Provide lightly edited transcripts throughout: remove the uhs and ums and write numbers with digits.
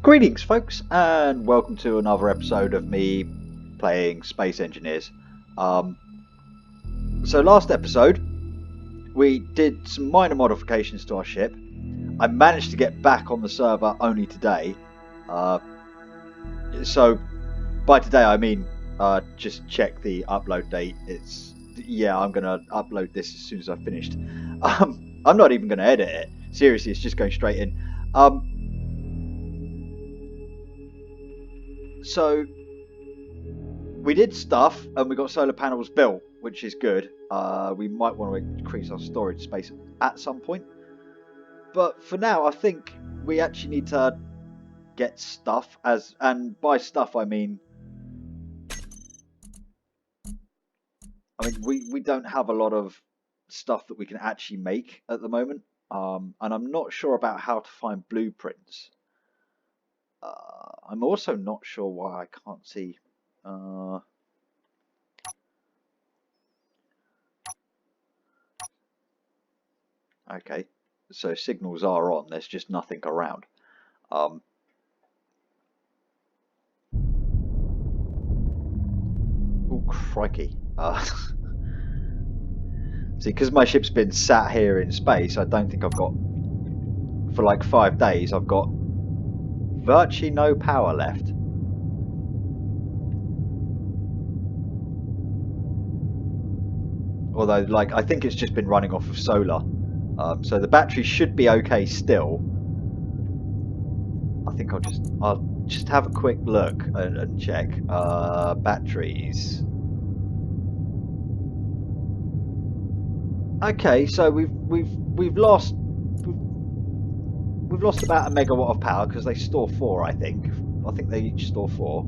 Greetings, folks, and welcome to another episode of me playing Space Engineers. So last episode, we did some minor modifications to our ship. I managed to get back on the server only today. So by today I mean just check the upload date. I'm gonna upload this as soon as I've finished. I'm not even gonna edit it. Seriously, it's just going straight in. So we did stuff and we got solar panels built, which is good. We might want to increase our storage space at some point. But for now, I think we actually need to get stuff, and by stuff I mean we don't have a lot of stuff that we can actually make at the moment. And I'm not sure about how to find blueprints. I'm also not sure why I can't see. Okay, so signals are on. There's just nothing around. Oh, crikey. See, because my ship's been sat here in space, I don't think I've got, for like 5 days, I've got virtually no power left. Although, like, I think it's just been running off of solar. So the battery should be okay still. I think I'll just have a quick look and check. Batteries. Okay, so we've lost about a megawatt of power because they store 4. I think they each store 4.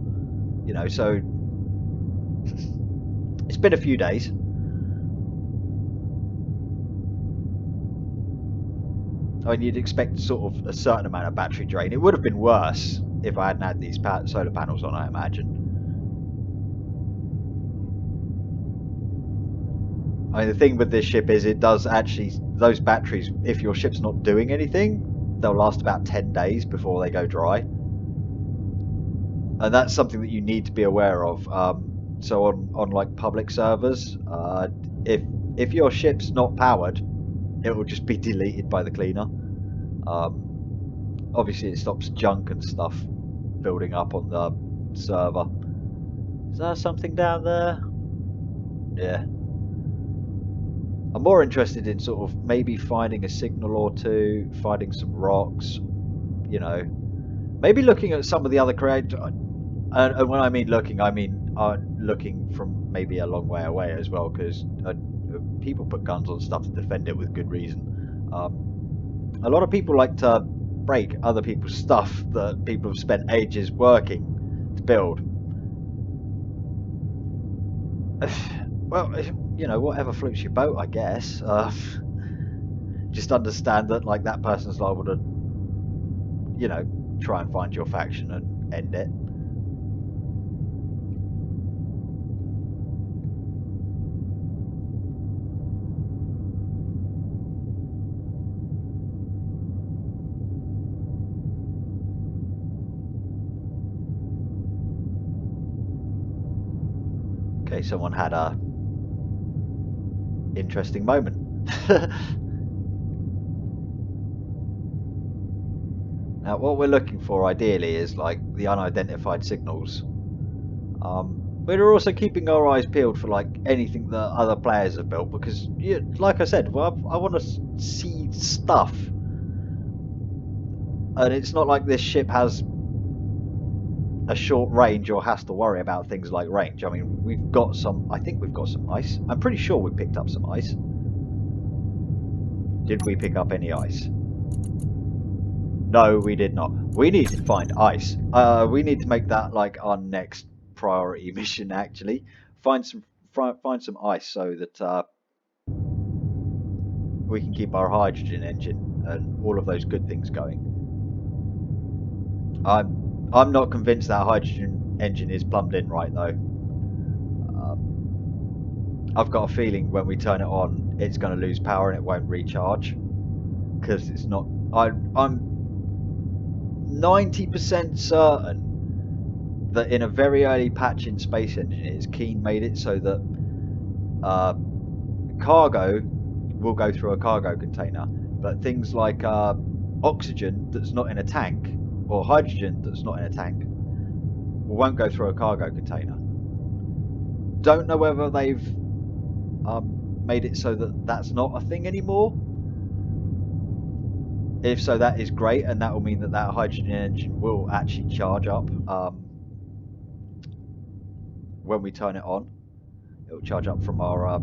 You know, so it's been a few days. I mean, you'd expect sort of a certain amount of battery drain. It would have been worse if I hadn't had these solar panels on, I imagine. I mean, the thing with this ship is it does actually, those batteries, if your ship's not doing anything, they'll last about 10 days before they go dry. And that's something that you need to be aware of. So on like public servers, if your ship's not powered, it will just be deleted by the cleaner. Obviously it stops junk and stuff building up on the server. Is there something down there? Yeah. I'm more interested in sort of maybe finding a signal or two, finding some rocks, you know. Maybe looking at some of the other creators. And when I mean looking, I mean looking from maybe a long way away as well, because people put guns on stuff to defend it with good reason. A lot of people like to break other people's stuff that people have spent ages working to build. Well, you know, whatever floats your boat, I guess. Just understand that, like, that person's liable to, you know, try and find your faction and end it. Okay, someone had a interesting moment. Now, what we're looking for ideally is like the unidentified signals. We're also keeping our eyes peeled for like anything that other players have built, because, like I said, well, I want to see stuff, and it's not like this ship has a short range or has to worry about things like range. I mean, we've got some. I think we've got some ice. I'm pretty sure we picked up some ice. Did we pick up any ice? No, we did not. We need to find ice. We need to make that like our next priority mission. Actually, find some ice so that we can keep our hydrogen engine and all of those good things going. I'm not convinced that hydrogen engine is plumbed in right though. I've got a feeling when we turn it on, it's going to lose power and it won't recharge because it's not. I'm 90% certain that in a very early patch in Space Engineers, Keen made it so that cargo will go through a cargo container, but things like oxygen that's not in a tank or hydrogen that's not in a tank won't go through a cargo container. Don't know whether they've made it so that that's not a thing anymore. If so, that is great, and that will mean that that hydrogen engine will actually charge up when we turn it on. It will charge up from our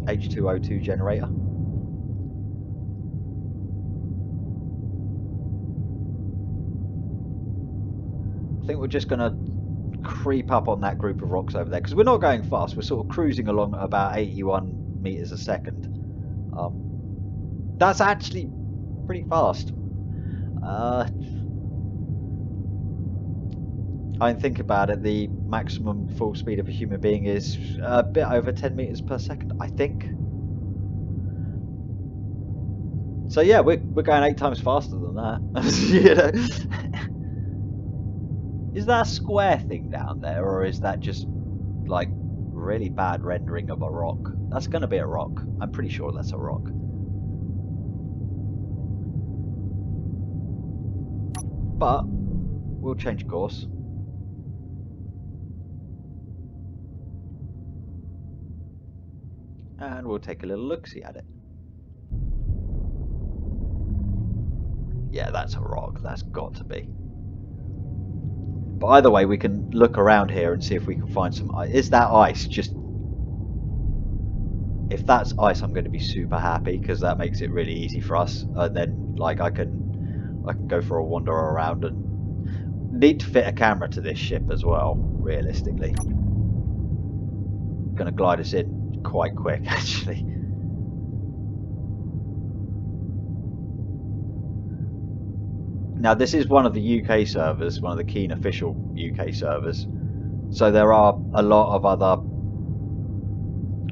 H2O2 generator. I think we're just going to creep up on that group of rocks over there, because we're not going fast. We're sort of cruising along at about 81 meters a second. That's actually pretty fast. I think about it, the maximum full speed of a human being is a bit over 10 meters per second, I think. So yeah, we're going 8 times faster than that. You know? Is that a square thing down there, or is that just like really bad rendering of a rock? That's going to be a rock. I'm pretty sure that's a rock. But we'll change course. And we'll take a little look-see at it. Yeah, that's a rock. That's got to be. But either way, we can look around here and see if we can find some ice. Is that ice? Just... if that's ice, I'm going to be super happy, because that makes it really easy for us. Then, like, I can go for a wander around, and need to fit a camera to this ship as well. Realistically, going to glide us in quite quick, actually. Now, this is one of the UK servers, one of the Keen official UK servers. So there are a lot of other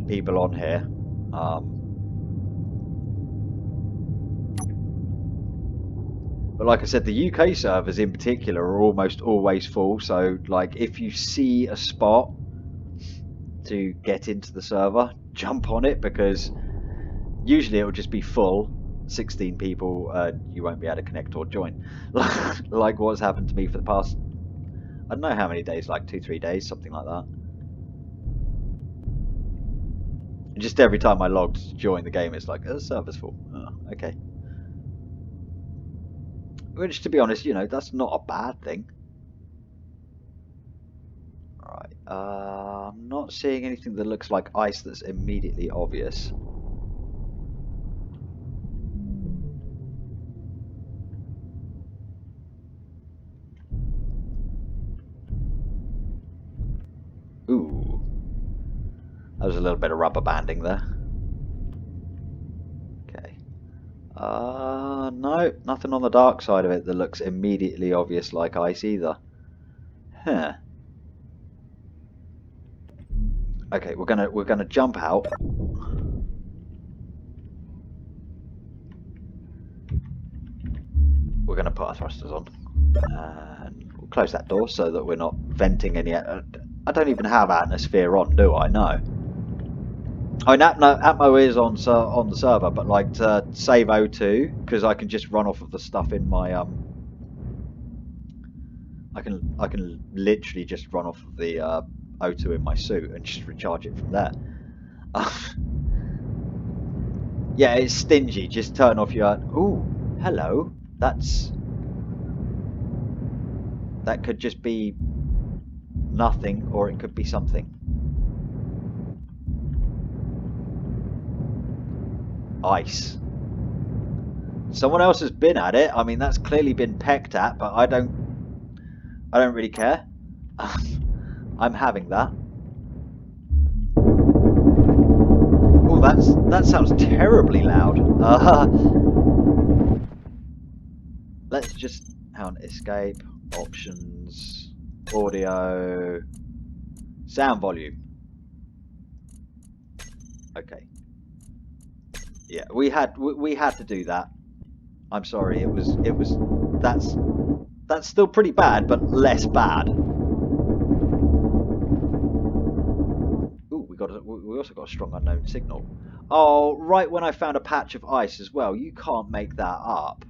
people on here. But like I said, the UK servers in particular are almost always full. So, like, if you see a spot to get into the server, jump on it, because usually it will just be full. 16 people, you won't be able to connect or join. Like what's happened to me for the past, I don't know how many days, like 2-3 days, something like that. And just every time I logged to join the game, it's like, oh, the server's full. Oh, okay. Which, to be honest, you know, that's not a bad thing. Right, I'm not seeing anything that looks like ice that's immediately obvious. Ooh. That was a little bit of rubber banding there. Okay. No, nothing on the dark side of it that looks immediately obvious like ice either. Huh. Okay, we're gonna jump out. We're gonna put our thrusters on, and we'll close that door so that we're not venting any. I don't even have atmosphere on, do I? No. I mean, Atmo is on the server, but like to save O2, because I can just run off of the stuff in my I can literally just run off of the O2 in my suit and just recharge it from there. Yeah, it's stingy. Just turn off your. Ooh, hello. That could just be nothing, or it could be something. Ice. Someone else has been at it. I mean, that's clearly been pecked at, but I don't really care. I'm having that. Oh, that sounds terribly loud. Let's just escape, options, audio, sound volume. Okay. Yeah, we had to do that. I'm sorry. That's still pretty bad, but less bad. Ooh, we also got a strong unknown signal. Oh, right when I found a patch of ice as well. You can't make that up.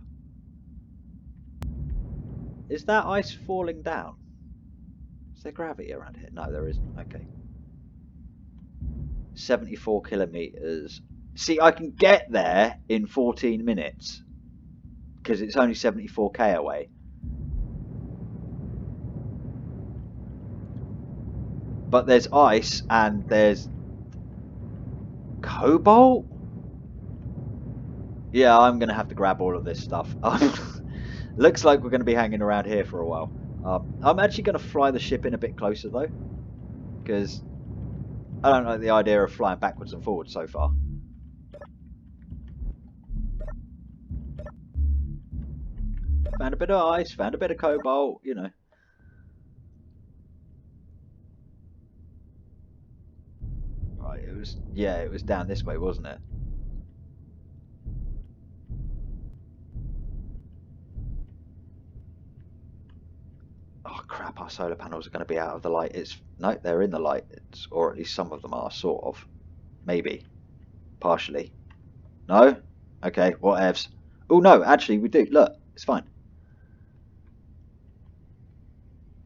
Is that ice falling down? Is there gravity around here? No, there isn't. Okay. 74 kilometers. See, I can get there in 14 minutes because it's only 74k away. But there's ice and there's cobalt? Yeah, I'm going to have to grab all of this stuff. Looks like we're going to be hanging around here for a while. I'm actually going to fly the ship in a bit closer though, because I don't like the idea of flying backwards and forwards so far. Found a bit of ice, found a bit of cobalt, you know. Right, it was down this way, wasn't it? Oh crap, our solar panels are going to be out of the light. No, they're in the light. Or at least some of them are, sort of. Maybe. Partially. No? Okay, whatevs. Oh no, actually we do. Look, it's fine.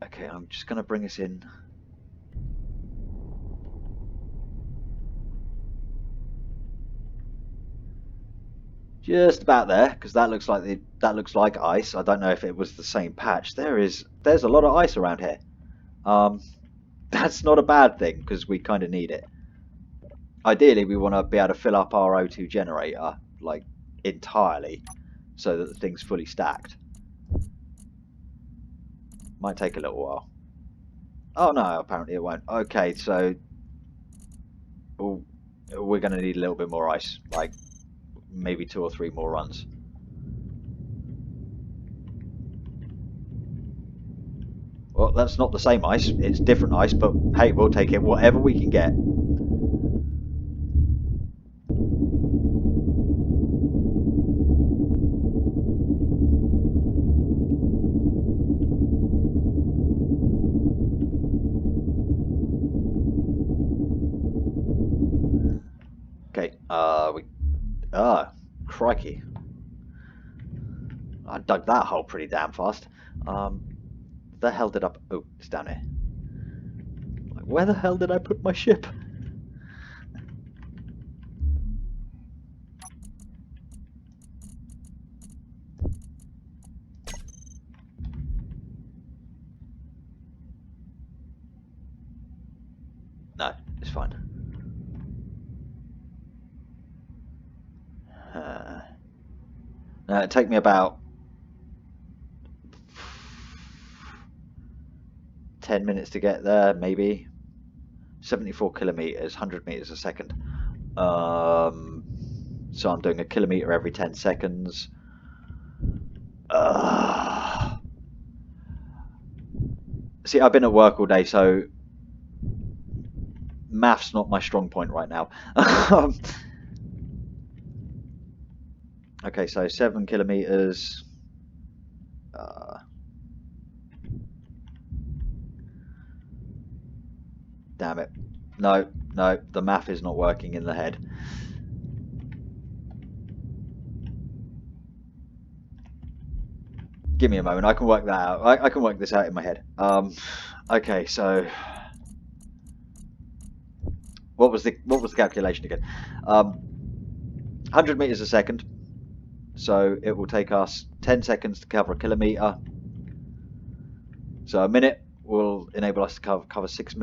Okay, I'm just going to bring us in. Just about there, because that looks like ice. I don't know if it was the same patch. There's a lot of ice around here. That's not a bad thing because we kind of need it. Ideally, we want to be able to fill up our O2 generator like entirely, so that the thing's fully stacked. Might take a little while. Oh no, apparently it won't. Okay, so we're going to need a little bit more ice, like maybe 2 or 3 more runs. Well, that's not the same ice, it's different ice, but hey, we'll take it, whatever we can get. Okay, crikey. I dug that hole pretty damn fast. The hell did oh, it's down here. Like, where the hell did I put my ship? No, it's fine. It'd take me about 10 minutes to get there, maybe. 74 kilometers, 100 meters a second. So I'm doing a kilometer every 10 seconds. See, I've been at work all day, so math's not my strong point right now. Okay, so 7 kilometers. Damn it. No, the math is not working in the head. Give me a moment, I can work that out. I can work this out in my head. Okay, so what was the calculation again? 100 meters a second. So it will take us 10 seconds to cover a kilometer. So a minute will enable us to cover 6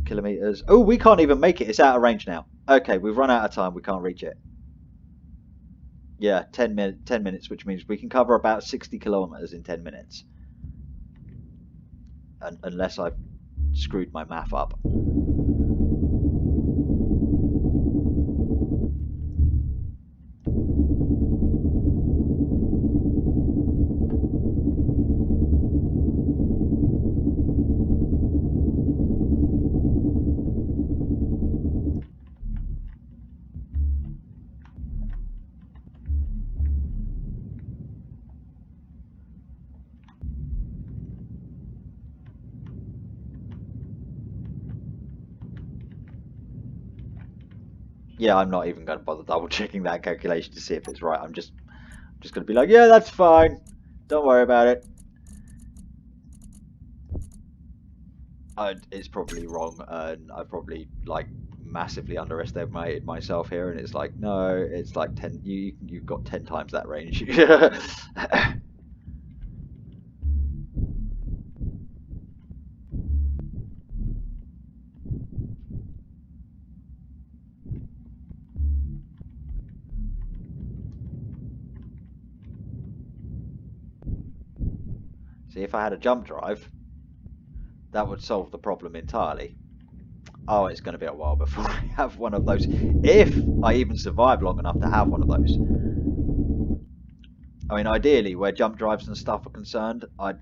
kilometers. Oh, we can't even make it. It's out of range now. Okay, we've run out of time. We can't reach it. Yeah, 10 minutes, which means we can cover about 60 kilometers in 10 minutes. Unless I've screwed my math up. Yeah, I'm not even going to bother double checking that calculation to see if it's right. I'm just going to be like, yeah, that's fine. Don't worry about it. It's probably wrong, and I probably like massively underestimated myself here. And it's like, no, it's like 10. You've got 10 times that range. See, if I had a jump drive, that would solve the problem entirely. Oh, it's going to be a while before I have one of those. If I even survive long enough to have one of those. I mean, ideally, where jump drives and stuff are concerned, I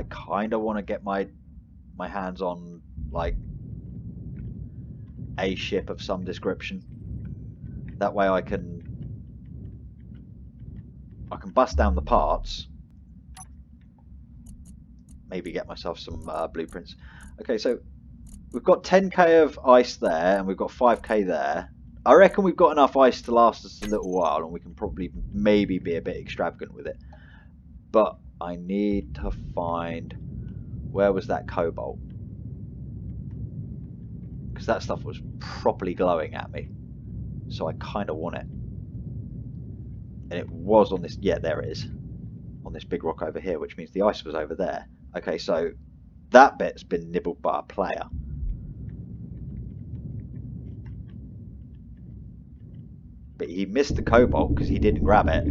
kind of want to get my hands on like a ship of some description. That way, I can bust down the parts. Maybe get myself some blueprints. Okay, so we've got 10k of ice there, and we've got 5k there. I reckon we've got enough ice to last us a little while, and we can probably maybe be a bit extravagant with it. But I need to find, where was that cobalt? Because that stuff was properly glowing at me. So I kind of want it. And it was on this, yeah, there it is. On this big rock over here, which means the ice was over there. Okay, so that bit's been nibbled by a player. But he missed the cobalt because he didn't grab it.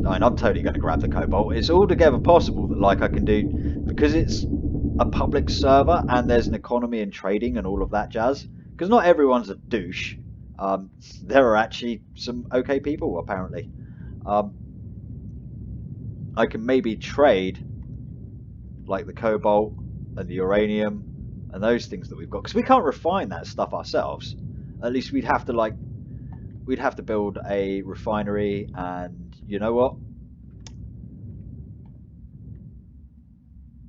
I mean, I'm totally going to grab the cobalt. It's altogether possible that, like, I can do, because it's a public server and there's an economy and trading and all of that jazz. Because not everyone's a douche. There are actually some okay people, apparently. I can maybe trade like the cobalt and the uranium and those things that we've got, because we can't refine that stuff ourselves. At least we'd have to build a refinery, and you know what?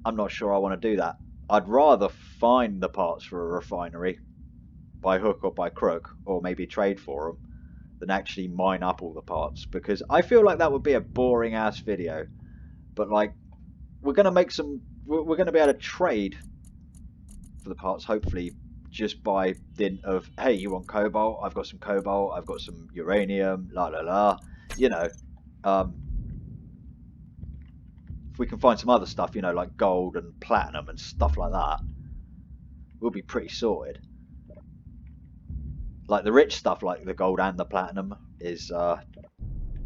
I'm not sure I want to do that. I'd rather find the parts for a refinery by hook or by crook, or maybe trade for them, than actually mine up all the parts, because I feel like that would be a boring ass video. But like, we're going to make some, we're going to be able to trade for the parts, hopefully, just by dint of, hey, you want cobalt? I've got some cobalt, I've got some uranium, la la la. You know, if we can find some other stuff, you know, like gold and platinum and stuff like that, we'll be pretty sorted. Like the rich stuff, like the gold and the platinum, is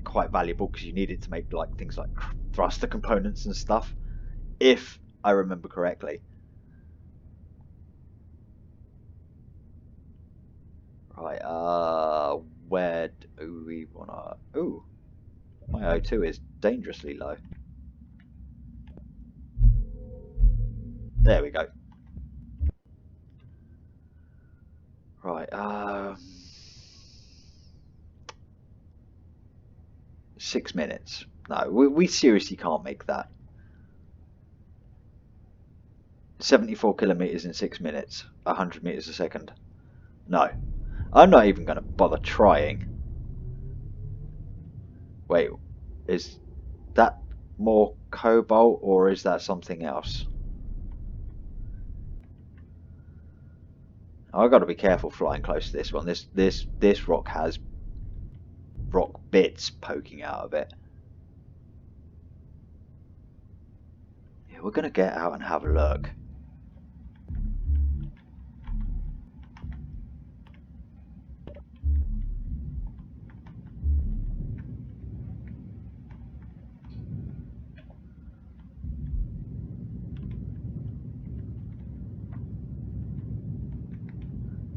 quite valuable because you need it to make like things like thruster components and stuff, if I remember correctly. Right, where do we wanna... Ooh, my O2 is dangerously low. There we go. Right, 6 minutes. No, we seriously can't make that. 74 kilometers in 6 minutes, 100 meters a second. No, I'm not even going to bother trying. Wait, is that more cobalt or is that something else? I've got to be careful flying close to this one. This rock has rock bits poking out of it. Yeah, we're going to get out and have a look.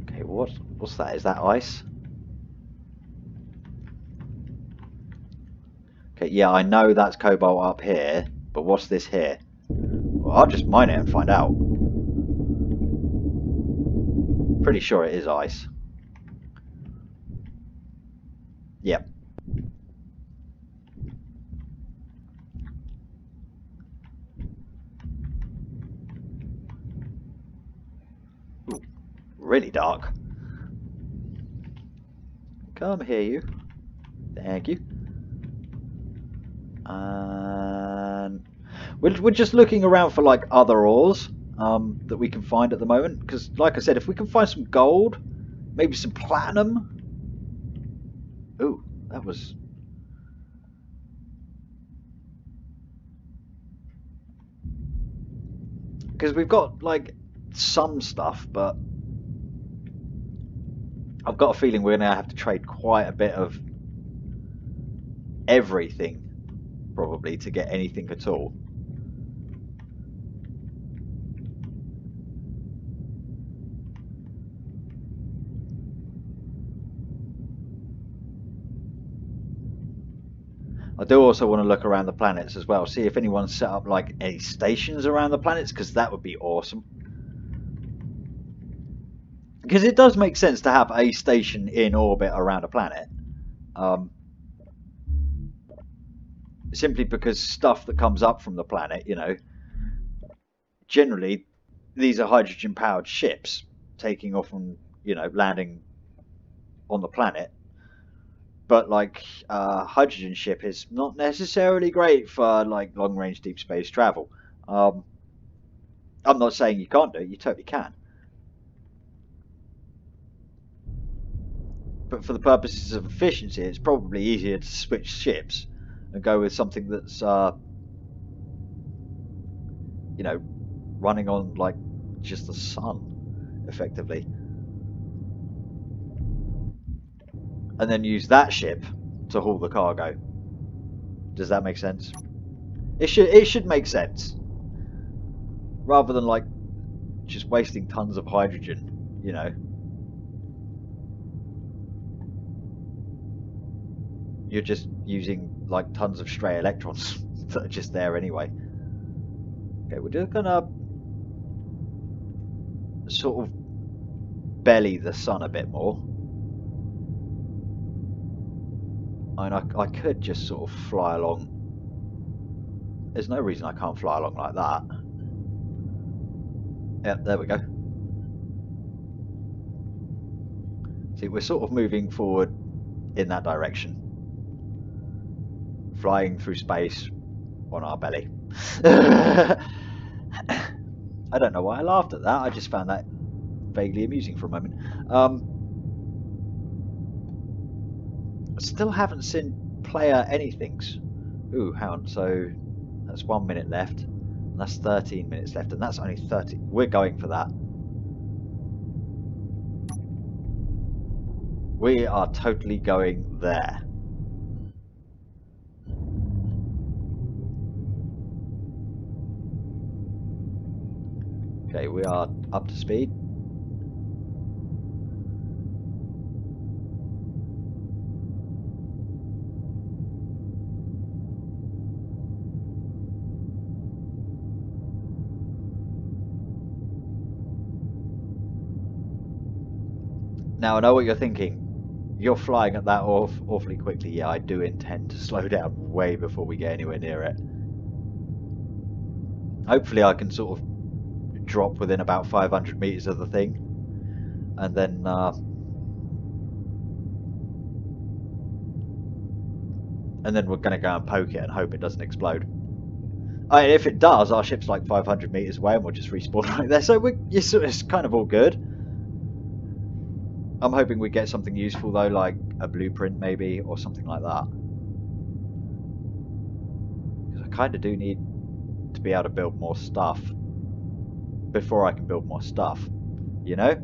Okay, what's that? Is that ice? Okay, yeah, I know that's cobalt up here, but what's this here? Well, I'll just mine it and find out. Pretty sure it is ice. Yep. Ooh, really dark. Come here, you. Thank you. And we're just looking around for like other ores that we can find at the moment. Because, like I said, if we can find some gold, maybe some platinum. Ooh, that was. Because we've got like some stuff, but I've got a feeling we're going to have to trade quite a bit of everything probably to get anything at all. I do also want to look around the planets as well, see if anyone's set up like any stations around the planets, because that would be awesome. Because it does make sense to have a station in orbit around a planet. Simply because stuff that comes up from the planet, you know, generally these are hydrogen powered ships taking off and, you know, landing on the planet. But like hydrogen ship is not necessarily great for like long range deep space travel. I'm not saying you can't do it, you totally can. But for the purposes of efficiency, it's probably easier to switch ships and go with something that's, you know, running on like just the sun, effectively. And then use that ship to haul the cargo. Does that make sense? It should make sense. Rather than like just wasting tons of hydrogen, you know. You're just using like tons of stray electrons that are just there anyway. Okay, we're just gonna sort of belly the sun a bit more. I mean, I could just sort of fly along. There's no reason I can't fly along like that. Yep, there we go. See, we're sort of moving forward in that direction. Flying through space on our belly. I don't know why I laughed at that. I just found that vaguely amusing for a moment. Still haven't seen player anythings. Ooh, hang on. So that's 1 minute left. And that's 13 minutes left. And that's only 30. We're going for that. We are totally going there. Okay, we are up to speed. Now I know what you're thinking. You're flying at that awfully quickly. Yeah, I do intend to slow down way before we get anywhere near it. Hopefully I can sort of drop within about 500 meters of the thing. And then we're going to go and poke it and hope it doesn't explode. I mean, if it does, our ship's like 500 meters away and we'll just respawn right there. So it's kind of all good. I'm hoping we get something useful though, like a blueprint maybe, or something like that. Because I kind of do need to be able to build more stuff before I can build more stuff, you know?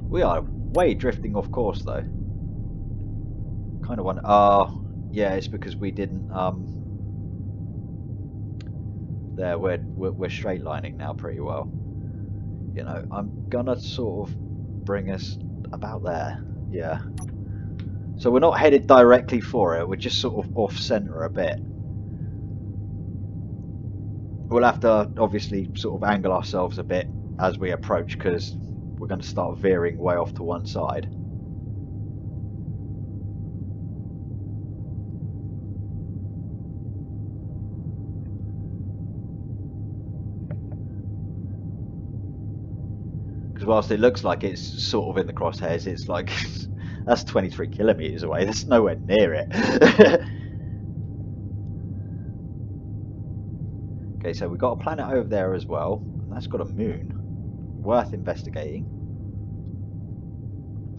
We are way drifting off course though. Kind of want. Yeah, it's because we didn't. There, we're straight lining now pretty well. You know, I'm gonna sort of bring us about there. Yeah. So we're not headed directly for it. We're just sort of off center a bit. We'll have to obviously sort of angle ourselves a bit as we approach because we're going to start veering way off to one side. Because whilst it looks like it's sort of in the crosshairs, it's like that's 23 kilometers away. That's nowhere near it. Okay, so we've got a planet over there as well, and that's got a moon. Worth investigating.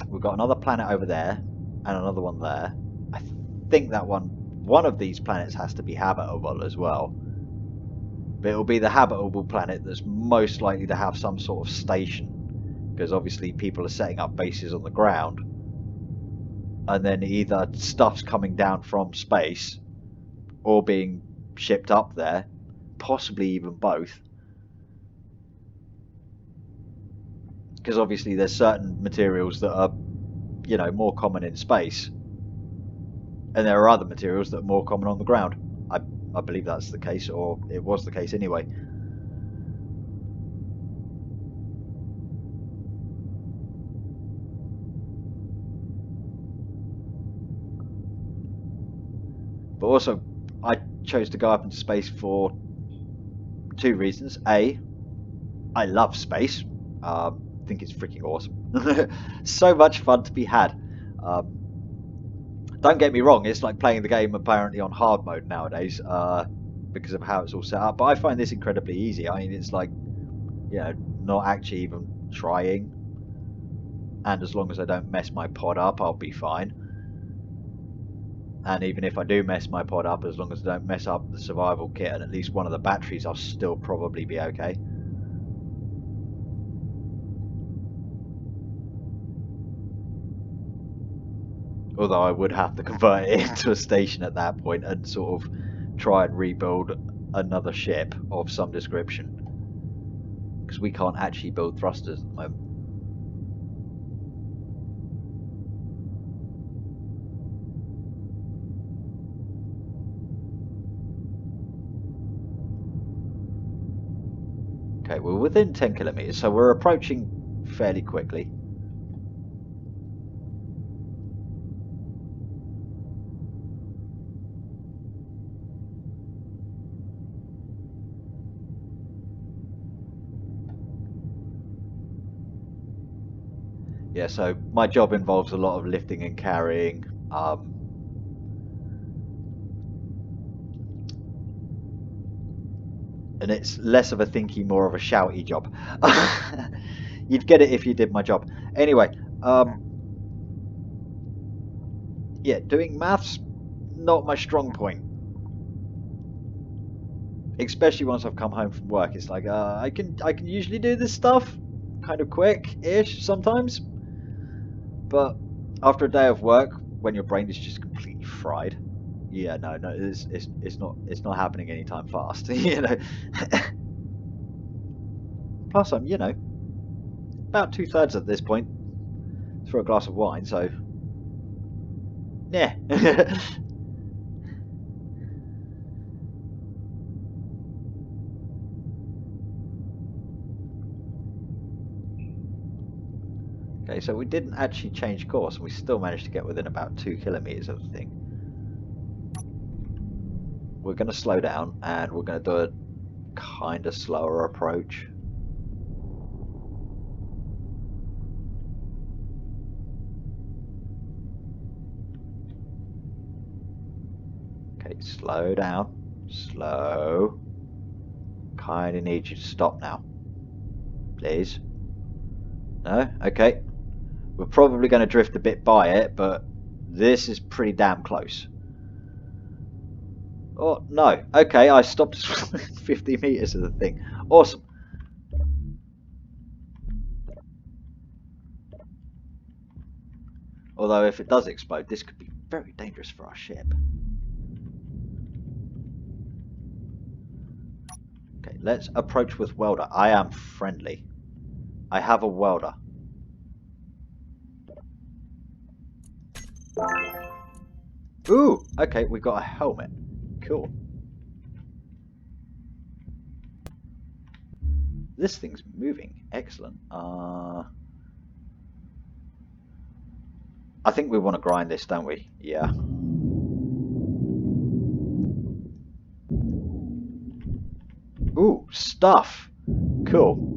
We've got another planet over there, and another one there. I think that one of these planets has to be habitable as well. But it'll be the habitable planet that's most likely to have some sort of station. Because obviously people are setting up bases on the ground. And then either stuff's coming down from space, or being shipped up there. Possibly even both. Because obviously there's certain materials that are, you know, more common in space. And there are other materials that are more common on the ground. I believe that's the case, or it was the case anyway. But also, I chose to go up into space for two reasons. A, I love space. I think it's freaking awesome. So much fun to be had. Don't get me wrong, it's like playing the game apparently on hard mode nowadays, because of how it's all set up. But I find this incredibly easy. I mean, it's like, you know, not actually even trying. And as long as I don't mess my pod up, I'll be fine. And even if I do mess my pod up, as long as I don't mess up the survival kit and at least one of the batteries, I'll still probably be okay. Although I would have to convert it into a station at that point and sort of try and rebuild another ship of some description. Because we can't actually build thrusters at the moment. Okay, we're within 10 kilometers, so we're approaching fairly quickly. Yeah, so my job involves a lot of lifting and carrying. And it's less of a thinky, more of a shouty job. You'd get it if you did my job. Anyway, yeah, doing maths, not my strong point. Especially once I've come home from work, it's like I can usually do this stuff kind of quick-ish sometimes. But after a day of work, when your brain is just completely fried, yeah, no, it's not happening anytime fast, you know. Plus, I'm, you know, about 2/3 at this point for a glass of wine, so yeah. Okay, so we didn't actually change course, and we still managed to get within about 2 kilometers of the thing. We're going to slow down, and we're going to do a kind of slower approach. Okay, slow down. Slow. Kind of need you to stop now. Please. No? Okay. We're probably going to drift a bit by it, but this is pretty damn close. Oh, no. Okay, I stopped 50 meters of the thing. Awesome. Although if it does explode, this could be very dangerous for our ship. Okay, let's approach with welder. I am friendly. I have a welder. Ooh, okay, we got a helmet. Cool. This thing's moving. Excellent. I think we want to grind this, don't we? Yeah. Ooh, stuff. Cool.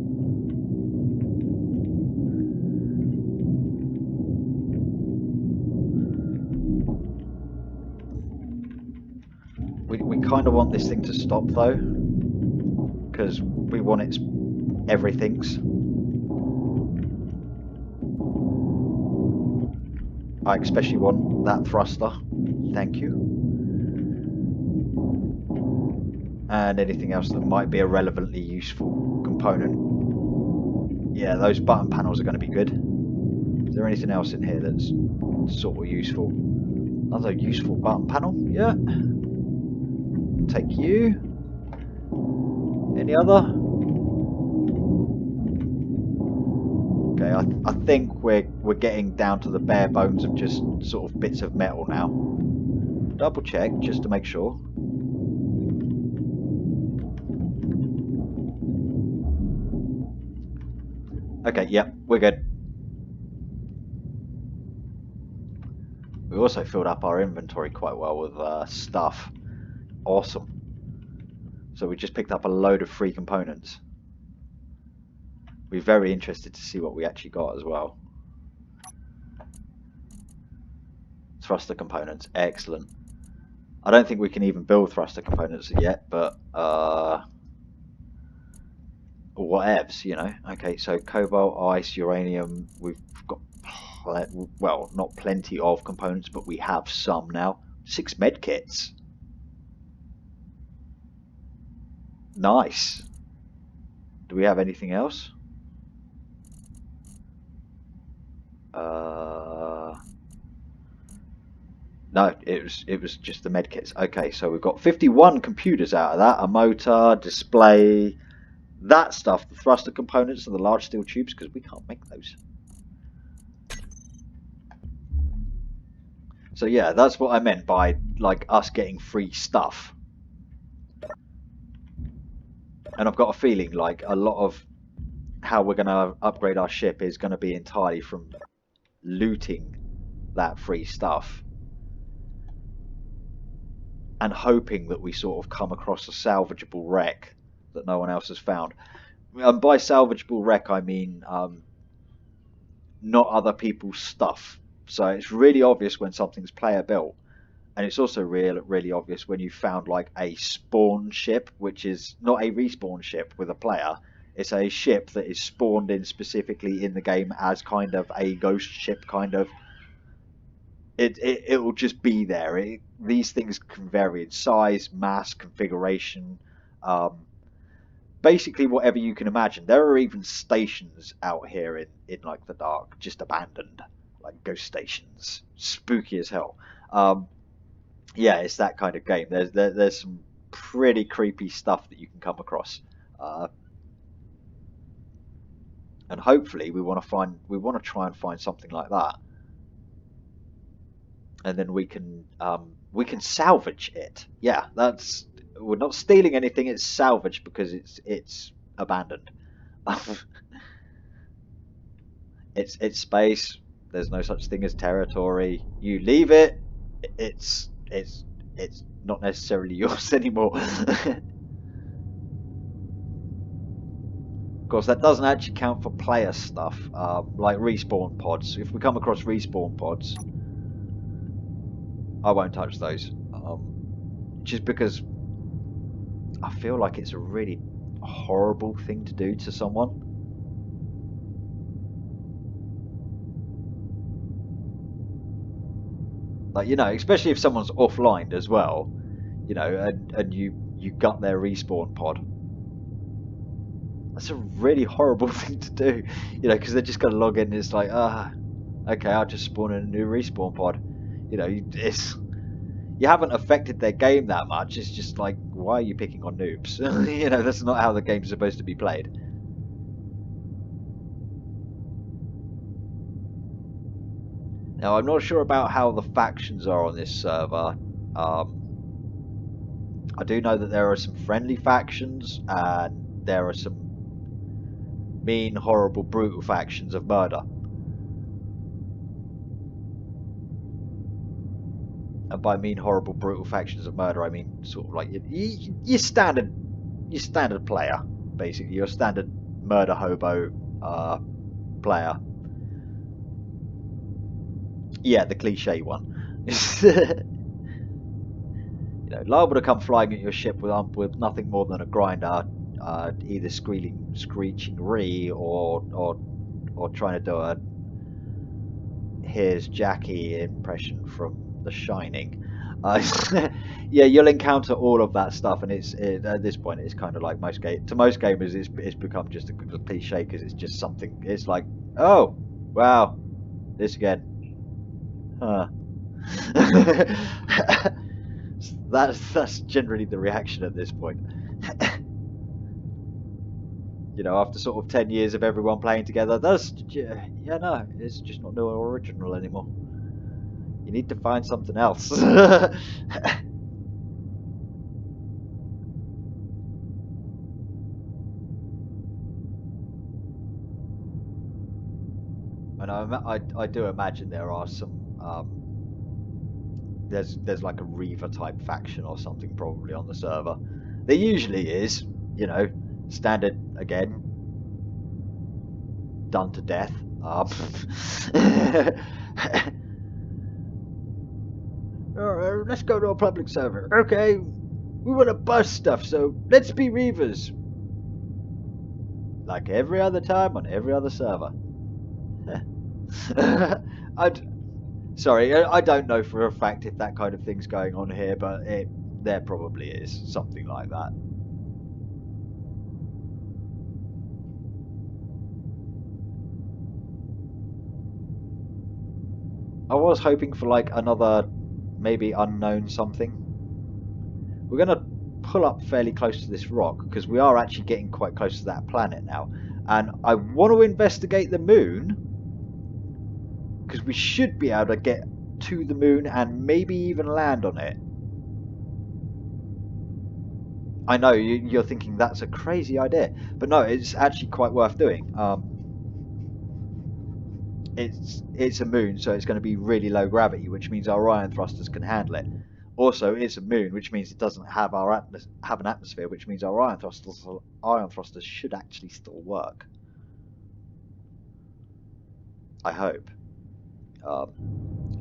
We kind of want this thing to stop though, because we want its everything's. I especially want that thruster. Thank you. And anything else that might be a relevantly useful component. Yeah, those button panels are going to be good. Is there anything else in here that's sort of useful? Another useful button panel? Yeah. Take you. Any other? Okay, I think we're getting down to the bare bones of just sort of bits of metal now. Double check just to make sure. Okay, yep, we're good. We also filled up our inventory quite well with stuff. Awesome. So we just picked up a load of free components. We're very interested to see what we actually got as well. Thruster components, excellent. I don't think we can even build thruster components yet, but whatevs, you know. Okay, so cobalt, ice, uranium. We've got, well, not plenty of components, but we have some now. 6 medkits. Nice. Do we have anything else? No, it was just the medkits. Okay, so we've got 51 computers out of that. A motor, display, that stuff, the thruster components and the large steel tubes, because we can't make those. So yeah, that's what I meant by like us getting free stuff. And I've got a feeling like a lot of how we're going to upgrade our ship is going to be entirely from looting that free stuff and hoping that we sort of come across a salvageable wreck that no one else has found. And by salvageable wreck, I mean not other people's stuff. So it's really obvious when something's player built, and it's also really obvious when you found like a spawn ship, which is not a respawn ship with a player. It's a ship that is spawned in specifically in the game as kind of a ghost ship, kind of. It will just be there. These things can vary in size, mass, configuration, basically whatever you can imagine. There are even stations out here in like the dark, just abandoned, like ghost stations, spooky as hell. Yeah, it's that kind of game. There's some pretty creepy stuff that you can come across, and hopefully we want to try and find something like that, and then we can salvage it. Yeah, we're not stealing anything. It's salvaged because it's abandoned. It's space. There's no such thing as territory. You leave it, it's not necessarily yours anymore. Of course, that doesn't actually count for player stuff, like respawn pods. If we come across respawn pods, I won't touch those, just because I feel like it's a really horrible thing to do to someone. Like, you know, especially if someone's offline as well, you know, and you gut their respawn pod. That's a really horrible thing to do, you know, because they're just going to log in and it's like, okay, I'll just spawn in a new respawn pod. You know, you haven't affected their game that much. It's just like, why are you picking on noobs? You know, that's not how the game's supposed to be played. Now, I'm not sure about how the factions are on this server. I do know that there are some friendly factions and there are some mean, horrible, brutal factions of murder. And by mean, horrible, brutal factions of murder, I mean sort of like your standard player, basically your standard murder hobo player. Yeah, the cliche one. You know, liable to come flying at your ship with nothing more than a grinder, either screeching re or trying to do a "Here's Jackie" impression from The Shining. Yeah, you'll encounter all of that stuff, and at this point it's kind of like to most gamers it's become just a cliche because it's just something. It's like, oh wow, this again, huh? That's generally the reaction at this point. You know, after sort of 10 years of everyone playing together, no, it's just not new or original anymore. You need to find something else. And I do imagine there are some there's like a Reaver type faction or something probably on the server. There usually is, you know, standard again, done to death. Let's go to a public server. Okay, we want to bust stuff, so let's be Reavers. Like every other time on every other server. Sorry, I don't know for a fact if that kind of thing's going on here, but there probably is something like that. I was hoping for like another maybe unknown something. We're going to pull up fairly close to this rock because we are actually getting quite close to that planet now, and I want to investigate the moon because we should be able to get to the moon and maybe even land on it. I know you're thinking that's a crazy idea, but no, it's actually quite worth doing. It's a moon, so it's going to be really low gravity, which means our ion thrusters can handle it. Also, it's a moon, which means it doesn't have an atmosphere, which means our ion thrusters should actually still work. I hope.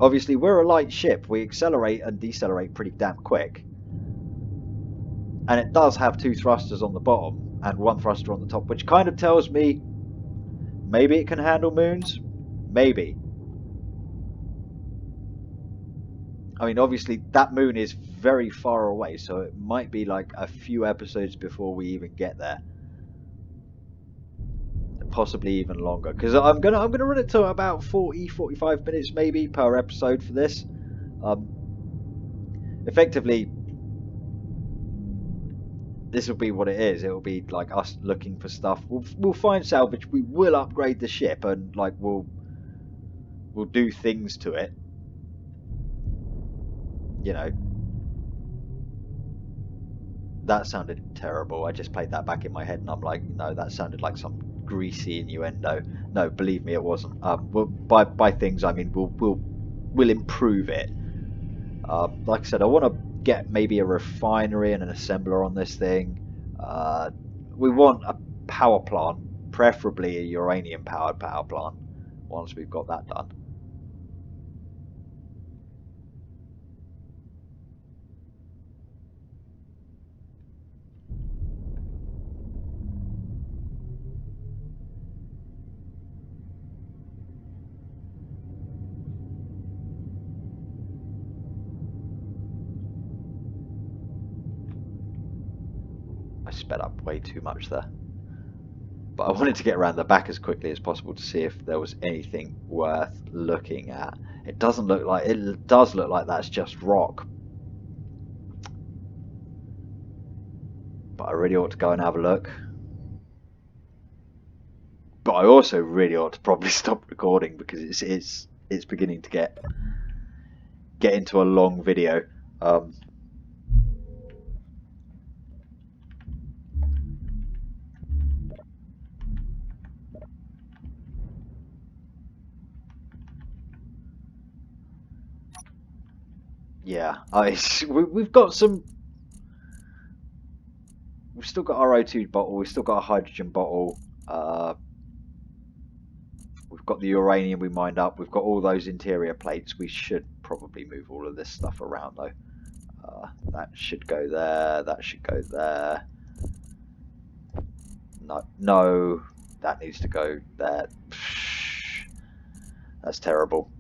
Obviously, we're a light ship. We accelerate and decelerate pretty damn quick. And it does have 2 thrusters on the bottom and 1 thruster on the top, which kind of tells me maybe it can handle moons. Maybe. I mean, obviously, that moon is very far away, so it might be like a few episodes before we even get there. Possibly even longer, because I'm gonna run it to about 40-45 minutes maybe per episode for this. Effectively, this will be what it is. It will be like us looking for stuff. We'll find salvage. We will upgrade the ship, and like we'll do things to it. You know, that sounded terrible. I just played that back in my head, and I'm like, no, that sounded like some greasy innuendo. No, believe me, it wasn't. By things, I mean we'll improve it. Like I said, I want to get maybe a refinery and an assembler on this thing. We want a power plant, preferably a uranium-powered power plant. Once we've got that done. I sped up way too much there. But I wanted to get around the back as quickly as possible to see if there was anything worth looking at. It does look like that's just rock. But I really ought to go and have a look. But I also really ought to probably stop recording because it's beginning to get into a long video. Yeah, we've got some. We've still got our O2 bottle. We've still got a hydrogen bottle. We've got the uranium we mined up. We've got all those interior plates. We should probably move all of this stuff around though. That should go there. That should go there. No, no, that needs to go there. That's terrible.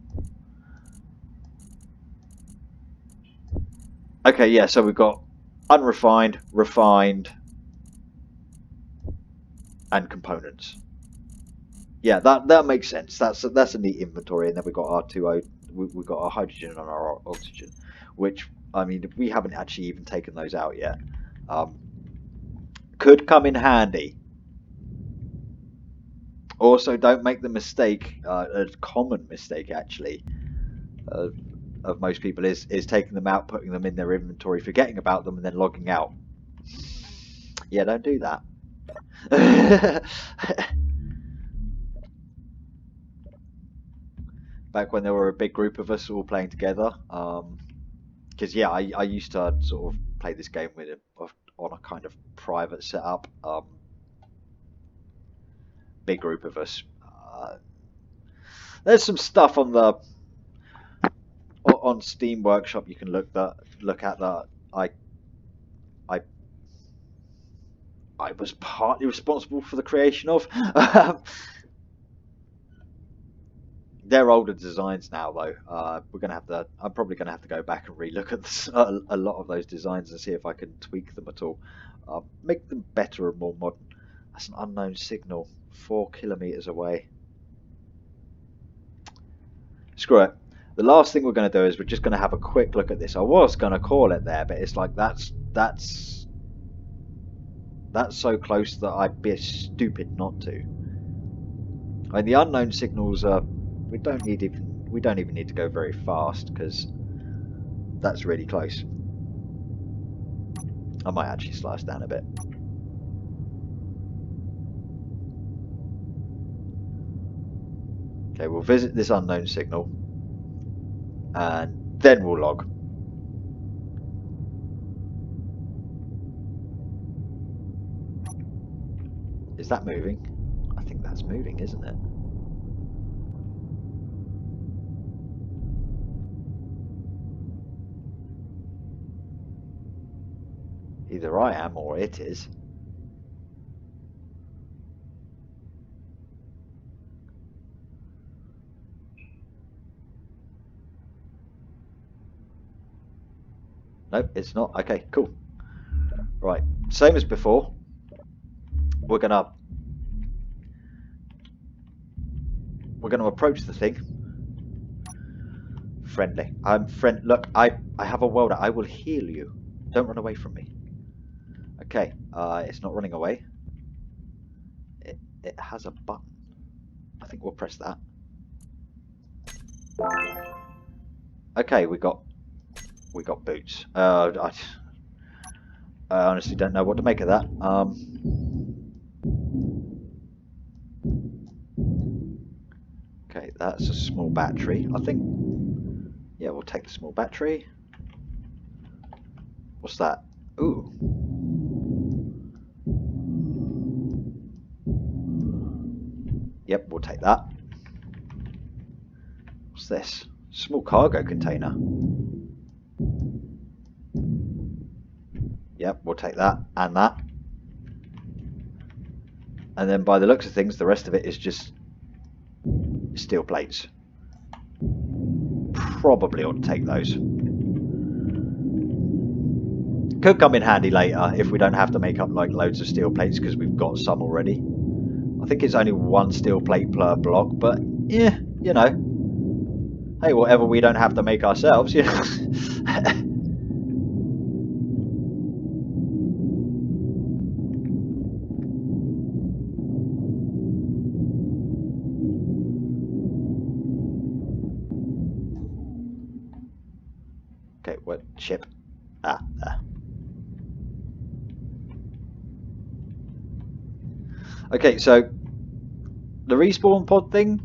Okay, yeah, so we've got unrefined, refined, and components. Yeah, that makes sense. That's a neat inventory, and then we've got our we've got our hydrogen and our oxygen, which, I mean, we haven't actually even taken those out yet. Could come in handy. Also, don't make the mistake, a common mistake actually, of most people is taking them out, putting them in their inventory, forgetting about them, and then logging out. Yeah, don't do that. Back when there were a big group of us all playing together, because yeah, I used to sort of play this game with on a kind of private setup. Big group of us. There's some stuff on the Steam Workshop you can look at that I was partly responsible for the creation of. They're older designs now, though. We're gonna have to. I'm probably gonna have to go back and relook at a lot of those designs and see if I can tweak them at all, make them better and more modern. That's an unknown signal, 4 kilometers away. Screw it. The last thing we're going to do is we're just going to have a quick look at this. I was going to call it there, but it's like that's so close that I'd be stupid not to. I mean, the unknown signals are. We don't even need to go very fast because that's really close. I might actually slice down a bit. Okay, we'll visit this unknown signal and then we'll log. Is that moving? I think that's moving, isn't it? Either I am or it is. Nope, it's not. Okay, cool. Right, same as before. We're gonna approach the thing. Friendly. Look, I have a welder. I will heal you. Don't run away from me. Okay, it's not running away. It has a button. I think we'll press that. Okay, we got boots. I honestly don't know what to make of that. Okay, that's a small battery. I think. Yeah, we'll take the small battery. What's that? Ooh. Yep, we'll take that. What's this? Small cargo container. Yep, we'll take that and that. And then by the looks of things, the rest of it is just steel plates. Probably ought to take those. Could come in handy later if we don't have to make up like loads of steel plates because we've got some already. I think it's only 1 steel plate per block, but yeah, you know. Hey, whatever we don't have to make ourselves, you know. Okay, what ship? Ah, there. Okay, so the respawn pod thing,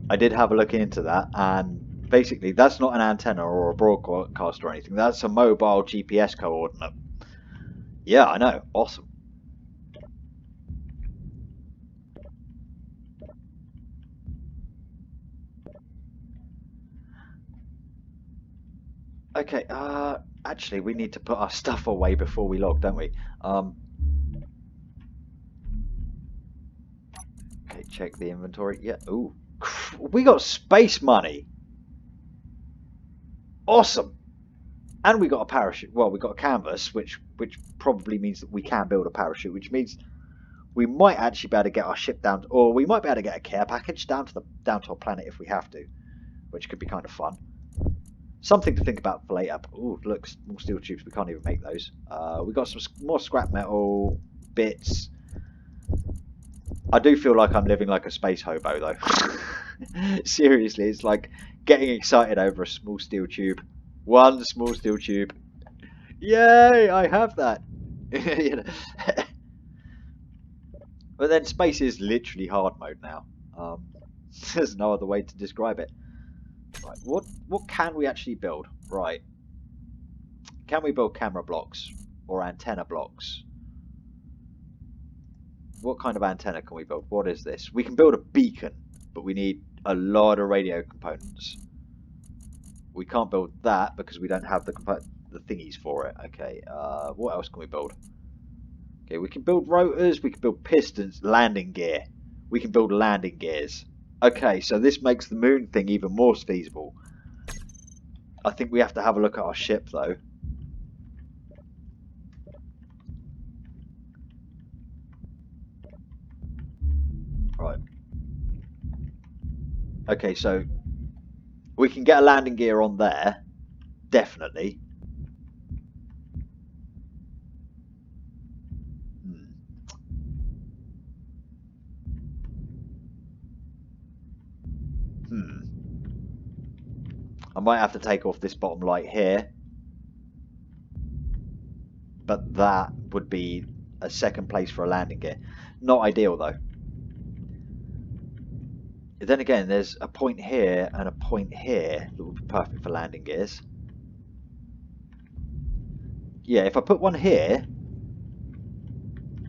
I did have a look into that, and basically that's not an antenna or a broadcast or anything. That's a mobile GPS coordinate. Yeah, I know. Awesome. Okay, Actually, we need to put our stuff away before we log, don't we? Okay, check the inventory. Yeah. Ooh, we got space money. Awesome. And we got a parachute. Well, we got a canvas, which probably means that we can build a parachute, which means we might actually be able to get our ship down, or we might be able to get a care package down to our planet if we have to, which could be kind of fun. Something to think about for later. Ooh, look, more steel tubes. We can't even make those. We got some more scrap metal bits. I do feel like I'm living like a space hobo, though. Seriously, it's like getting excited over a small steel tube. One small steel tube. Yay! I have that. You know. But then space is literally hard mode now. There's no other way to describe it. Right, what can we actually build? Right. Can we build camera blocks or antenna blocks? What kind of antenna can we build? What is this? We can build a beacon, but we need a lot of radio components. We can't build that because we don't have the thingies for it. Okay, what else can we build? Okay, we can build rotors, we can build pistons, landing gear. We can build landing gears. Okay, so this makes the moon thing even more feasible. I think we have to have a look at our ship, though. Right. Okay, so we can get a landing gear on there. Definitely. I might have to take off this bottom light here. But that would be a second place for a landing gear. Not ideal, though. Then again, there's a point here and a point here that would be perfect for landing gears. Yeah, if I put one here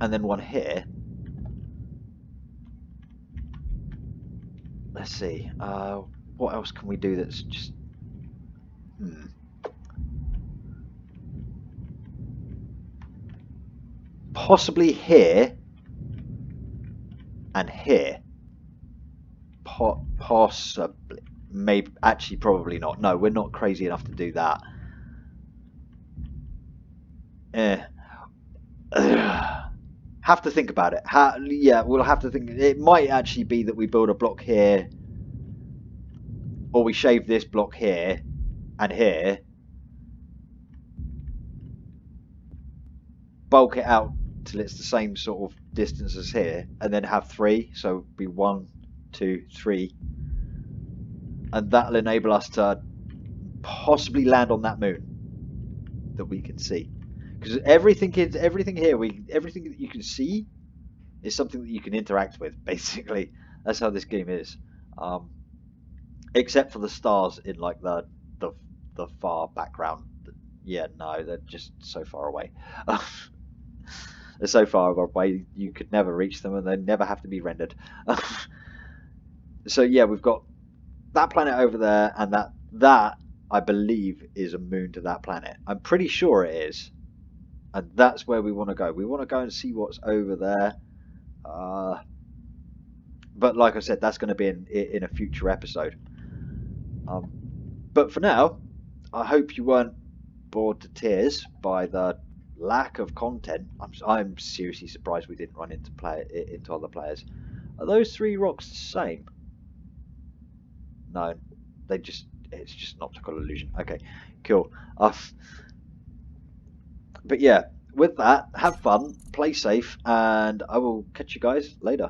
and then one here. Let's see. What else can we do that's just... Possibly here and here. Possibly. Maybe. Actually, probably not. No, we're not crazy enough to do that. Have to think about it. Yeah, we'll have to think. It might actually be that we build a block here, or we shave this block here and here, bulk it out till it's the same sort of distance as here, and then have three. So it'd be 1, 2, 3, and that'll enable us to possibly land on that moon that we can see. Because everything here, everything that you can see is something that you can interact with. Basically, that's how this game is. Except for the stars in like the far background. Yeah, no, they're just so far away. They're so far away you could never reach them, and they never have to be rendered. So yeah, we've got that planet over there, and that I believe is a moon to that planet. I'm pretty sure it is. And that's where we want to go. We want to go and see what's over there. But like I said, that's going to be in a future episode. But for now, I hope you weren't bored to tears by the lack of content. I'm seriously surprised we didn't run into other players. Are those 3 rocks the same? No, it's just an optical illusion. Okay, cool. But yeah, with that, have fun, play safe, and I will catch you guys later.